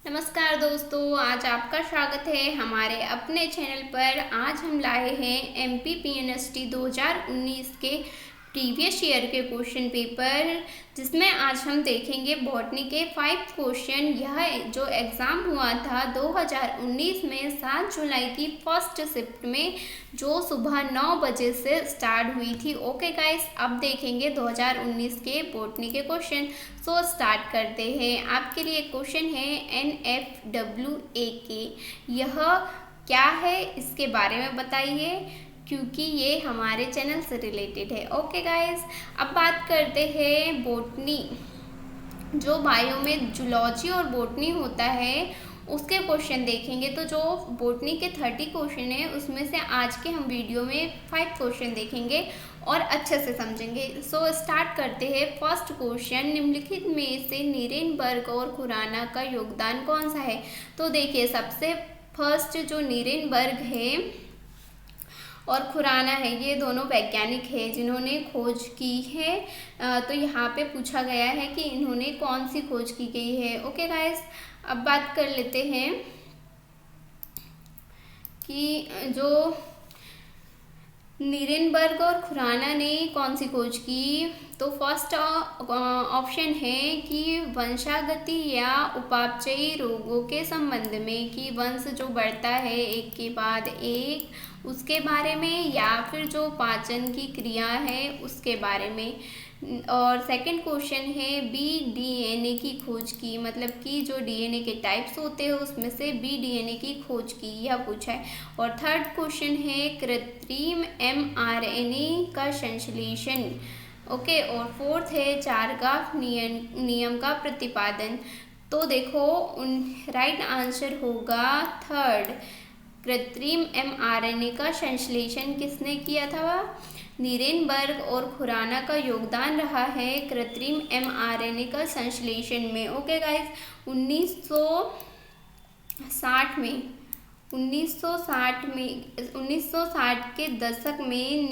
नमस्कार दोस्तों, आज आपका स्वागत है हमारे अपने चैनल पर। आज हम लाए हैं MPPNST 2019 के प्रीवियस ईयर के क्वेश्चन पेपर, जिसमें आज हम देखेंगे बॉटनी के 5 क्वेश्चन। यह जो एग्ज़ाम हुआ था 2019 में 7 जुलाई की फर्स्ट शिफ्ट में, जो सुबह 9 बजे से स्टार्ट हुई थी। ओके गाइस, अब देखेंगे 2019 के बॉटनी के क्वेश्चन। सो स्टार्ट करते हैं। आपके लिए क्वेश्चन है NFWA के, यह क्या है इसके बारे में बताइए, क्योंकि ये हमारे चैनल से रिलेटेड है। ओके गाइस, अब बात करते हैं बॉटनी, जो बायो में जूलॉजी और बॉटनी होता है उसके क्वेश्चन देखेंगे। तो जो बॉटनी के 30 क्वेश्चन है उसमें से आज के हम वीडियो में 5 क्वेश्चन देखेंगे और अच्छे से समझेंगे। सो स्टार्ट करते हैं। फर्स्ट क्वेश्चन, निम्नलिखित में से नीरेनबर्ग और खुराना का योगदान कौन सा है? तो देखिए, सबसे फर्स्ट जो नीरेनबर्ग है और खुराना है, ये दोनों वैज्ञानिक हैं जिन्होंने खोज की है। तो यहाँ पे पूछा गया है कि इन्होंने कौन सी खोज की गई है। ओके गाइस, अब बात कर लेते हैं कि जो नीरेनबर्ग और खुराना ने कौन सी खोज की। तो फर्स्ट ऑप्शन है कि वंशागति या उपापचयी रोगों के संबंध में, कि वंश जो बढ़ता है एक के बाद एक, उसके बारे में, या फिर जो पाचन की क्रिया है उसके बारे में। और सेकंड क्वेश्चन है बी DNA की खोज की, मतलब कि जो DNA के टाइप्स होते हैं उसमें से बी DNA की खोज की, यह पूछा है। और थर्ड क्वेश्चन है कृत्रिम mRNA का संश्लेषण। ओके, और फोर्थ है चारगाफ नियम का प्रतिपादन। तो देखो, राइट आंसर होगा थर्ड, कृत्रिम mRNA का संश्लेषण किसने किया था? नीरेनबर्ग और खुराना का योगदान रहा है कृत्रिम mRNA का संश्लेषण में। ओके गाइस, 1960 के दशक में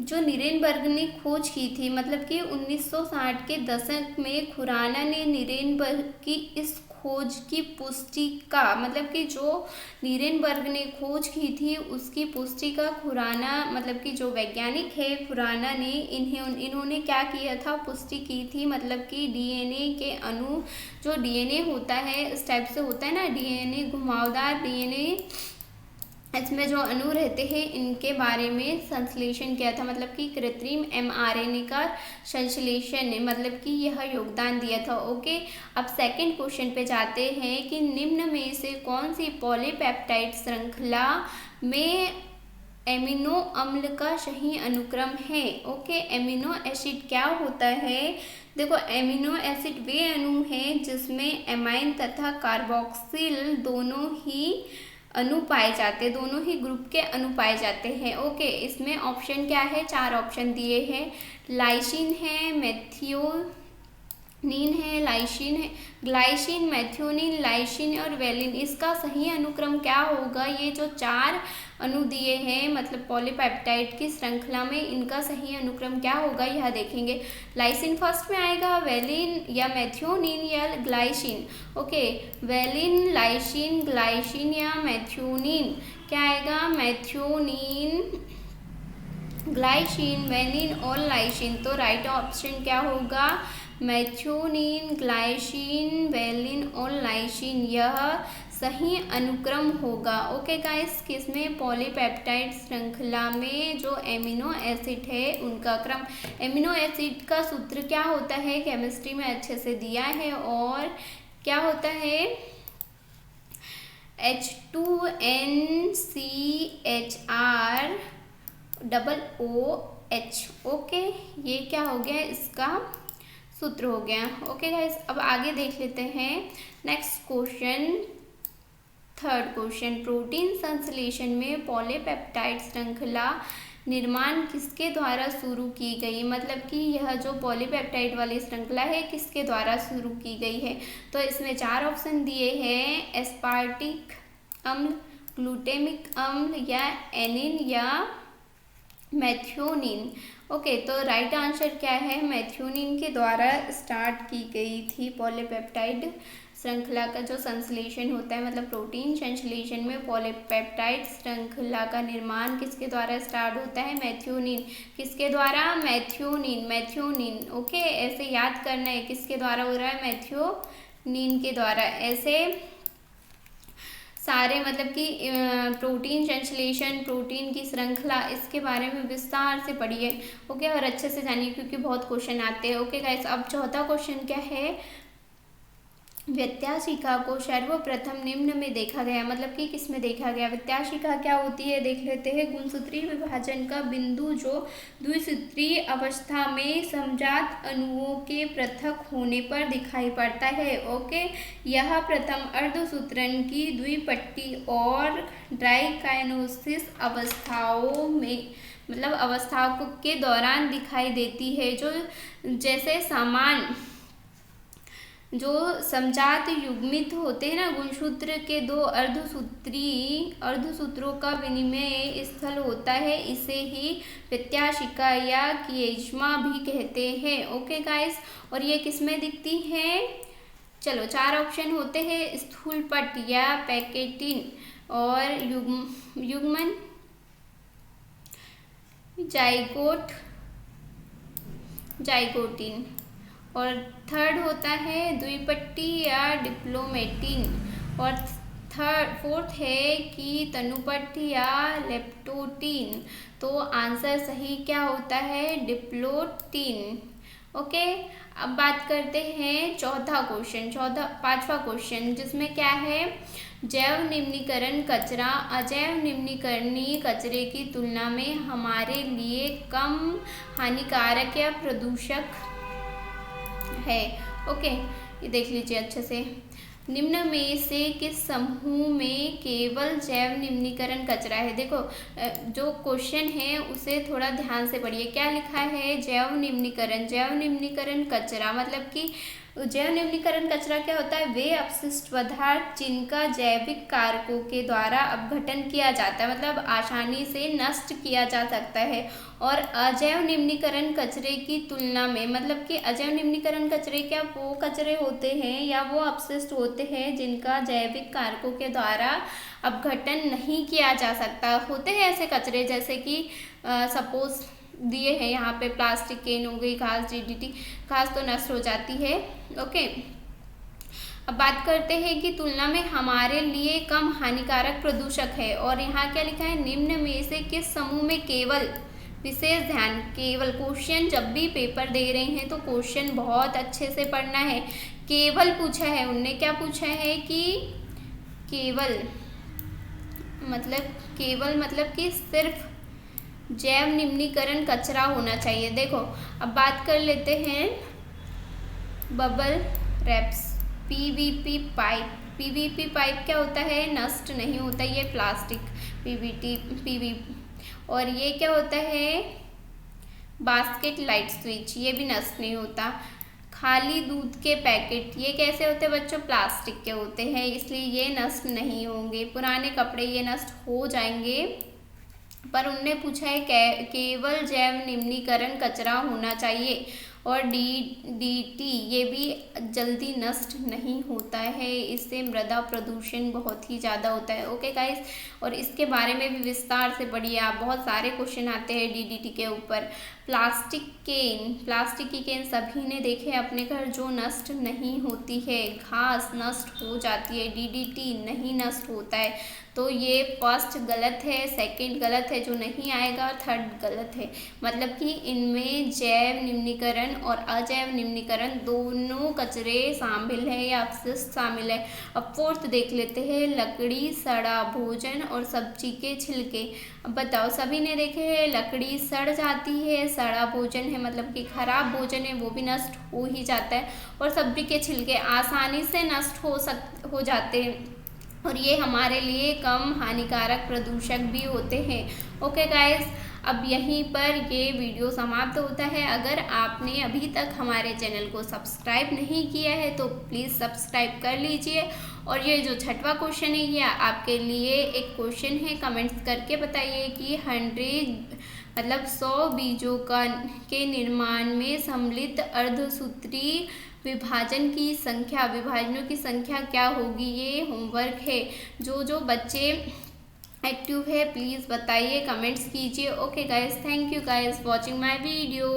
नीरेनबर्ग ने खोज की थी, मतलब कि 1960 के दशक में खुराना ने नीरेनबर्ग की इस खोज की पुष्टि का, मतलब कि जो नीरेनबर्ग ने खोज की थी उसकी पुष्टि का खुराना, मतलब कि जो वैज्ञानिक है खुराना ने, इन्होंने क्या किया था, पुष्टि की थी। मतलब कि DNA के अणु, जो DNA होता है इस टाइप से होता है ना, DNA घुमावदार DNA, इसमें जो अणु रहते हैं इनके बारे में संश्लेषण किया था, मतलब कि कृत्रिम mRNA का संश्लेषण, मतलब कि यह योगदान दिया था। ओके, अब सेकंड क्वेश्चन पे जाते हैं कि निम्न में से कौन सी पॉलीपेप्टाइड श्रृंखला में एमिनो अम्ल का सही अनुक्रम है? ओके, एमिनो एसिड क्या होता है? देखो, एमिनो एसिड वे अणु हैं जिसमें एमाइन तथा कार्बोक्सिल दोनों ही अणु पाए जाते हैं, दोनों ही ग्रुप के अणु पाए जाते हैं। ओके, इसमें ऑप्शन क्या है? 4 ऑप्शन दिए हैं। लाइसिन है, मेथियोनीन है, लाइसिन है, ग्लाइसिन, मेथियोनीन, लाइसिन और वेलिन। इसका सही अनुक्रम क्या होगा? ये जो 4 अणु दिए हैं, मतलब पॉलीपेप्टाइड की श्रृंखला में, इनका सही अनुक्रम क्या होगा यह देखेंगे। लाइसिन फर्स्ट में आएगा, वेलिन या मेथियोनीन या glycine. Okay, valine, lysine, glycine या मेथियोनीन, क्या आएगा? मेथियोनीन, ग्लाइसिन, वेलिन और लाइसिन। तो राइट ऑप्शन क्या होगा? मेथियोनीन, ग्लाइसिन, वेलिन और लाइसिन, यह सही अनुक्रम होगा। ओके गाइस, किसमें? पॉलीपेप्टाइड श्रृंखला में जो एमिनो एसिड है उनका क्रम। एमिनो एसिड का सूत्र क्या होता है? केमिस्ट्री में अच्छे से दिया है, और क्या होता है? H2NCHR OOH। ओके, ये क्या हो गया? इसका सूत्र हो गया। ओके गाइस, अब आगे देख लेते हैं next question. Third question, protein संश्लेषण में पॉलीपेप्टाइड श्रृंखला निर्माण किसके द्वारा शुरू की गई? मतलब कि यह जो पॉलीपेप्टाइड वाली श्रृंखला है किसके द्वारा शुरू की गई है? तो इसमें 4 ऑप्शन दिए हैं, एस्पार्टिक अम्ल, ग्लूटेमिक अम्ल, या एनिन या मेथियोनीन। ओके, तो राइट आंसर क्या है? मैथ्यूनिन के द्वारा स्टार्ट की गई थी पॉलीपेप्टाइड श्रृंखला का जो संश्लेषण होता है, मतलब प्रोटीन संश्लेषण में पॉलीपेप्टाइड श्रृंखला का निर्माण किसके द्वारा स्टार्ट होता है? मैथ्यूनिन। किसके द्वारा? मैथ्यूनिन। ओके, ऐसे याद करना है किसके द्वारा हो रहा है? मैथ्यूनिन के द्वारा। ऐसे सारे मतलब कि प्रोटीन संश्लेषण, प्रोटीन की श्रृंखला, इसके बारे में विस्तार से पढ़िए। ओके, और अच्छे से जानिए क्योंकि बहुत क्वेश्चन आते हैं। ओके गाइस, अब चौथा क्वेश्चन क्या है? व्यत्याशिका को सर्वप्रथम निम्न में देखा गया, मतलब कि किस में देखा गया? व्यत्याशिका क्या होती है देख लेते हैं। गुणसूत्रीय विभाजन का बिंदु जो द्विसूत्रीय अवस्था में समजात अणुओं के पृथक होने पर दिखाई पड़ता है। ओके, यह प्रथम अर्धसूत्रण की द्विपट्टी और डाइकाइनेसिस अवस्थाओं में, मतलब अवस्थाओं के दौरान दिखाई देती है। जो जैसे समान जो समजात युग्मित होते हैं ना, गुणसूत्र के दो अर्धसूत्रों का विनिमय स्थल होता है, इसे ही व्यत्याशिका या किएज्मा भी कहते हैं। ओके गाइस, और ये किस में दिखती है? चलो, 4 ऑप्शन होते हैं, स्थूलपट या पैकेटिन और युग्मन, जाइगोटिन, और थर्ड होता है द्विपट्टी या डिप्लोमेटिन, और फोर्थ है कि तनुपट या लेप्टोटिन। तो आंसर सही क्या होता है? डिप्लोटिन। ओके, अब बात करते हैं पांचवा क्वेश्चन, जिसमें क्या है? जैव निम्नीकरण कचरा अजैव निम्नीकरणीय कचरे की तुलना में हमारे लिए कम हानिकारक या प्रदूषक है। ओके, ये देख लीजिए अच्छे से। निम्न में से किस समूह में केवल जैव निम्नीकरण कचरा है? देखो, जो क्वेश्चन है उसे थोड़ा ध्यान से पढ़िए। क्या लिखा है? जैव निम्नीकरण कचरा, मतलब कि जैव निम्नीकरण कचरा क्या होता है? वे अपशिष्ट पदार्थ जिनका जैविक कारकों के द्वारा अपघटन किया जाता है, मतलब आसानी से नष्ट किया जा सकता है। और अजैव निम्नीकरण कचरे की तुलना में, मतलब कि अजैव निम्नीकरण कचरे क्या वो कचरे होते हैं या वो अपशिष्ट होते हैं जिनका जैविक कारकों के द्वारा अपघटन नहीं किया जा सकता। होते हैं ऐसे कचरे, जैसे कि सपोज दिए हैं यहाँ पे प्लास्टिक केन हो गई, घास, डीडीटी, घास तो नष्ट हो जाती है। ओके, अब बात करते हैं कि तुलना में हमारे लिए कम हानिकारक प्रदूषक है, और यहाँ क्या लिखा है? निम्न में से किस समूह में केवल, विशेष ध्यान, केवल क्वेश्चन जब भी पेपर दे रहे हैं तो क्वेश्चन बहुत अच्छे से पढ़ना है। केवल पूछा है उनने, क्या पूछा है कि केवल मतलब कि सिर्फ जैव निम्नीकरण कचरा होना चाहिए। देखो, अब बात कर लेते हैं बबल रैप्स, पीवीपी पाइप क्या होता है? नष्ट नहीं होता, ये प्लास्टिक पीवी। और ये क्या होता है? बास्केट लाइट स्विच, ये भी नष्ट नहीं होता। खाली दूध के पैकेट, ये कैसे होते हैं बच्चों? प्लास्टिक के होते हैं, इसलिए ये नष्ट नहीं होंगे। पुराने कपड़े ये नष्ट हो जाएंगे, पर उनने पूछा है केवल जैव निम्नीकरण कचरा होना चाहिए। और डीडीटी ये भी जल्दी नष्ट नहीं होता है, इससे मृदा प्रदूषण बहुत ही ज़्यादा होता है। ओके गाइस, और इसके बारे में भी विस्तार से पढ़िए आप, बहुत सारे क्वेश्चन आते हैं डीडीटी के ऊपर। प्लास्टिक की केन सभी ने देखे अपने घर, जो नष्ट नहीं होती है। घास नष्ट हो जाती है, डीडीटी नहीं नष्ट होता है। तो ये फर्स्ट गलत है, सेकंड गलत है, जो नहीं आएगा, थर्ड गलत है। मतलब कि इनमें जैव निम्नीकरण और अजैव निम्नीकरण दोनों कचरे शामिल है या अपशिष्ट शामिल है। अब फोर्थ देख लेते हैं, लकड़ी, सड़ा भोजन और सब्जी के छिलके। अब बताओ, सभी ने देखे हैं लकड़ी सड़ जाती है, सड़ा भोजन है मतलब कि खराब भोजन है, वो भी नष्ट हो ही जाता है, और सब्जी के छिलके आसानी से नष्ट हो जाते हैं, और ये हमारे लिए कम हानिकारक प्रदूषक भी होते हैं। ओके गाइस, अब यहीं पर ये वीडियो समाप्त होता है। अगर आपने अभी तक हमारे चैनल को सब्सक्राइब नहीं किया है तो प्लीज़ सब्सक्राइब कर लीजिए। और ये जो छठवां क्वेश्चन है, ये आपके लिए एक क्वेश्चन है, कमेंट्स करके बताइए कि 100 मतलब 100 बीजों के निर्माण में सम्मिलित अर्धसूत्री विभाजनों की संख्या क्या होगी। ये होमवर्क है। जो बच्चे एक्टिव है प्लीज़ बताइए, कमेंट्स कीजिए। Okay guys, thank you guys watching my video.